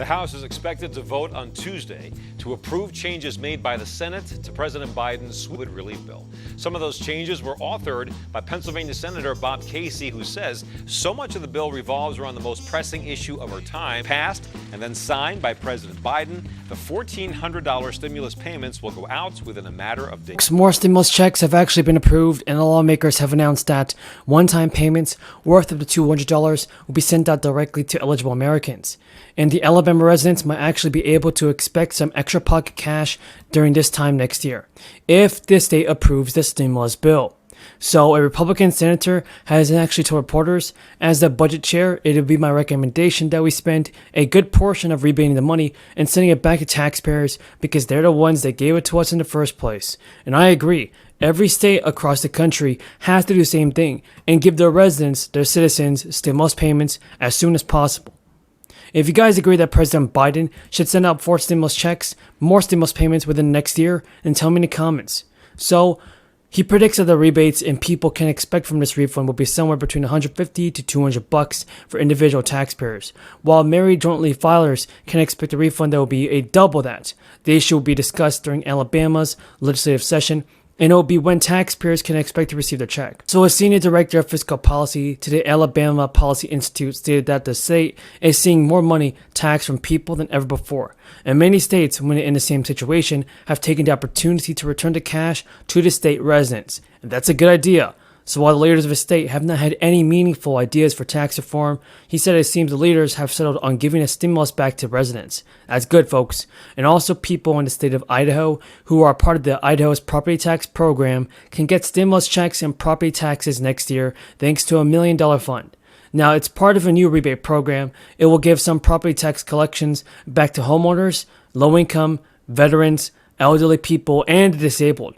The House is expected to vote on Tuesday to approve changes made by the Senate to President Biden's COVID relief bill. Some of those changes were authored by Pennsylvania Senator Bob Casey, who says so much of the bill revolves around the most pressing issue of our time. Passed and then signed by President Biden, the $1,400 stimulus payments will go out within a matter of days. More stimulus checks have actually been approved, and the lawmakers have announced that one-time payments worth up to $200 will be sent out directly to eligible Americans. And the Alabama residents might actually be able to expect some extra pocket cash during this time next year, if the state approves the stimulus bill. So a Republican senator has actually told reporters, as the budget chair, it would be my recommendation that we spend a good portion of rebating the money and sending it back to taxpayers because they're the ones that gave it to us in the first place. And I agree. Every state across the country has to do the same thing and give their residents, their citizens, stimulus payments as soon as possible. If you guys agree that President Biden should send out more stimulus payments within the next year, then tell me in the comments. So, he predicts that the rebates and people can expect from this refund will be somewhere between $150 to $200 for individual taxpayers, while married jointly filers can expect a refund that will be a double that. The issue will be discussed during Alabama's legislative session, and it will be when taxpayers can expect to receive their check. So a senior director of fiscal policy to the Alabama Policy Institute stated that the state is seeing more money taxed from people than ever before. And many states, when in the same situation, have taken the opportunity to return the cash to the state residents. And that's a good idea. So while the leaders of the state have not had any meaningful ideas for tax reform, he said it seems the leaders have settled on giving a stimulus back to residents. That's good, folks. And also people in the state of Idaho who are part of the Idaho's property tax program can get stimulus checks and property taxes next year thanks to a $1 million fund. Now, it's part of a new rebate program. It will give some property tax collections back to homeowners, low-income, veterans, elderly people, and the disabled.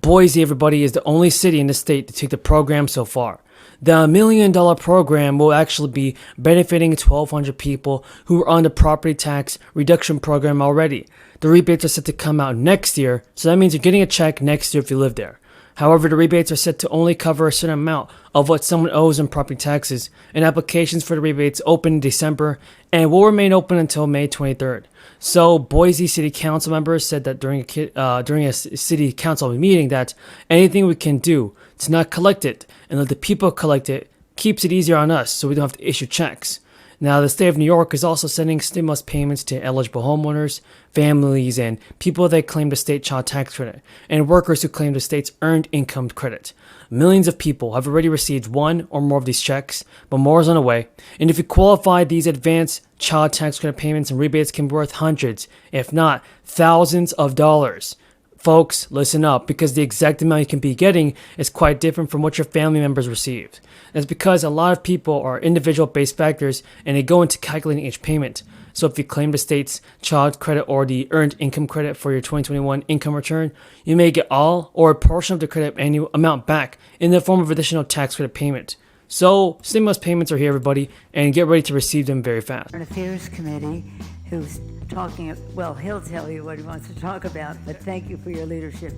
Boise, everybody, is the only city in the state to take the program so far. The $1 million program will actually be benefiting 1,200 people who are on the property tax reduction program already. The rebates are set to come out next year, so that means you're getting a check next year if you live there. However, the rebates are set to only cover a certain amount of what someone owes in property taxes, and applications for the rebates open in December and will remain open until May 23rd. So, Boise City Council members said that during a city council meeting that anything we can do to not collect it and let the people collect it keeps it easier on us so we don't have to issue checks. Now, the state of New York is also sending stimulus payments to eligible homeowners, families, and people that claim the state child tax credit, and workers who claim the state's earned income credit. Millions of people have already received one or more of these checks, but more is on the way. And if you qualify, these advanced child tax credit payments and rebates can be worth hundreds, if not thousands of dollars. Folks, listen up, because the exact amount you can be getting is quite different from what your family members received. That's because a lot of people are individual-based factors and they go into calculating each payment. So if you claim the state's child credit or the earned income credit for your 2021 income return, you may get all or a portion of the credit annual amount back in the form of additional tax credit payment. So stimulus payments are here, everybody, and get ready to receive them very fast. Foreign Affairs Committee, who's talking, well, he'll tell you what he wants to talk about, but thank you for your leadership.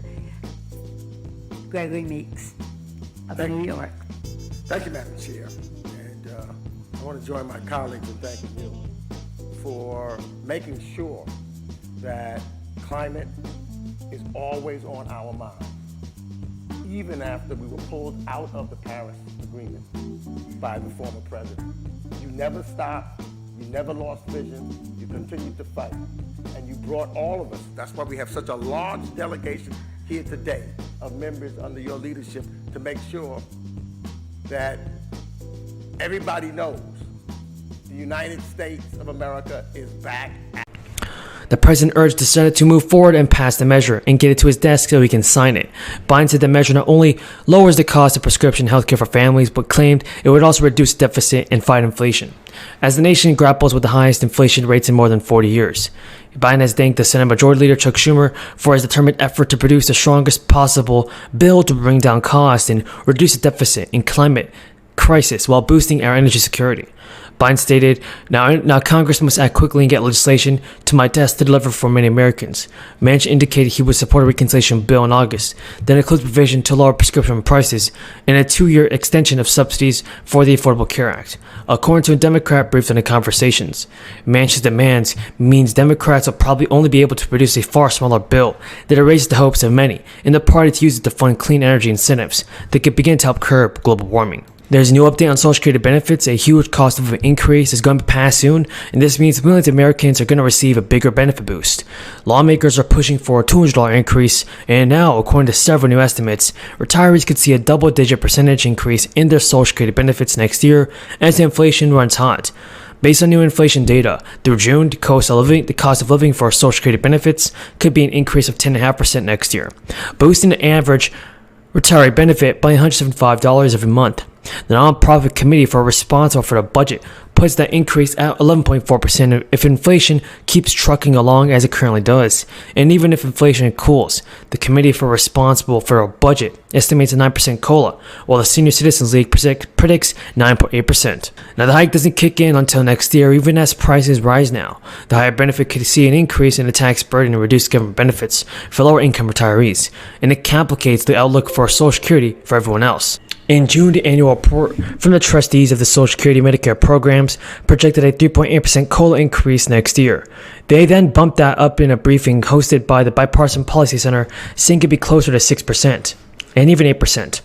Gregory Meeks of New York. Thank you, Madam Chair. And I want to join my colleagues in thanking you for making sure that climate is always on our mind, even after we were pulled out of the Paris Agreement by the former president. You never stopped, you never lost vision, you continued to fight, and you brought all of us. That's why we have such a large delegation here today of members under your leadership to make sure that everybody knows the United States of America is back. The president urged the Senate to move forward and pass the measure and get it to his desk so he can sign it. Biden said the measure not only lowers the cost of prescription healthcare for families, but claimed it would also reduce deficit and fight inflation, as the nation grapples with the highest inflation rates in more than 40 years. Biden has thanked the Senate Majority Leader Chuck Schumer for his determined effort to produce the strongest possible bill to bring down costs and reduce the deficit in climate crisis while boosting our energy security. Biden stated, now Congress must act quickly and get legislation to my desk to deliver for many Americans. Manchin indicated he would support a reconciliation bill in August, then includes provision to lower prescription prices and a 2-year extension of subsidies for the Affordable Care Act, according to a Democrat briefed on the conversations. Manchin's demands means Democrats will probably only be able to produce a far smaller bill that erases the hopes of many in the party to use it to fund clean energy incentives that could begin to help curb global warming. There's a new update on Social Security benefits. A huge cost of increase is going to pass soon, and this means millions of Americans are going to receive a bigger benefit boost. Lawmakers are pushing for a $200 increase, and now, according to several new estimates, retirees could see a double-digit percentage increase in their Social Security benefits next year as inflation runs hot. Based on new inflation data, through June, the cost of living for Social Security benefits could be an increase of 10.5% next year, boosting the average retiree benefit by $175 every month. The nonprofit committee responsible for the budget puts that increase at 11.4% if inflation keeps trucking along as it currently does. And even if inflation cools, the committee responsible for a budget estimates a 9% COLA, while the Senior Citizens League predicts 9.8%. Now, the hike doesn't kick in until next year, even as prices rise now. The higher benefit could see an increase in the tax burden and reduced government benefits for lower-income retirees, and it complicates the outlook for Social Security for everyone else. In June, the annual report from the trustees of the Social Security Medicare programs projected a 3.8% COLA increase next year. They then bumped that up in a briefing hosted by the Bipartisan Policy Center, saying it could be closer to 6% and even 8%.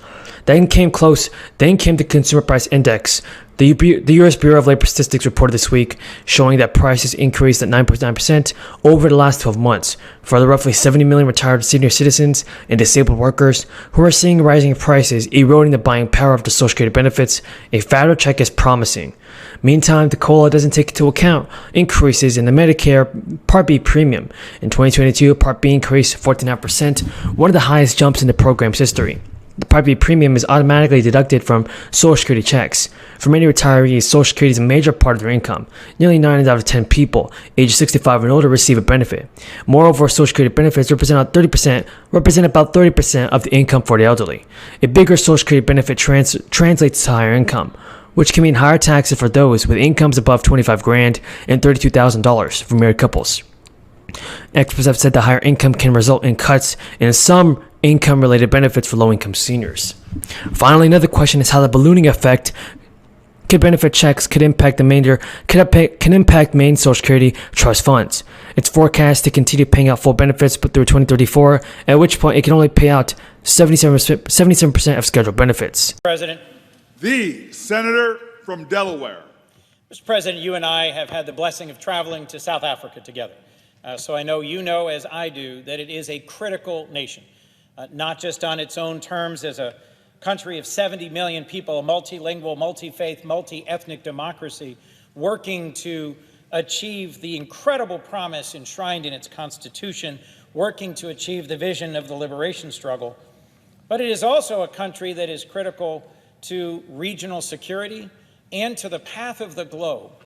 Then came the Consumer Price Index. The U.S. Bureau of Labor Statistics reported this week, showing that prices increased at 9.9% over the last 12 months for the roughly 70 million retired senior citizens and disabled workers who are seeing rising prices eroding the buying power of the Social Security benefits. A federal check is promising. Meantime, the COLA doesn't take into account increases in the Medicare Part B premium. In 2022, Part B increased 49%, one of the highest jumps in the program's history. The Part B premium is automatically deducted from Social Security checks. For many retirees, Social Security is a major part of their income. Nearly 9 out of 10 people aged 65 and older receive a benefit. Moreover, Social Security benefits represent about 30% of the income for the elderly. A bigger Social Security benefit translates to higher income, which can mean higher taxes for those with incomes above $25,000 and $32,000 for married couples. Experts have said the higher income can result in cuts in some income-related benefits for low-income seniors. Finally, another question is how the ballooning effect benefit checks could impact main Social Security trust funds. It's forecast to continue paying out full benefits but through 2034, at which point it can only pay out 77% of scheduled benefits. President. The senator from Delaware. Mr. President, you and I have had the blessing of traveling to South Africa together. So I know you know, as I do, that it is a critical nation, not just on its own terms as a country of 70 million people, a multilingual, multi-faith, multi-ethnic democracy, working to achieve the incredible promise enshrined in its Constitution, working to achieve the vision of the liberation struggle. But it is also a country that is critical to regional security and to the path of the globe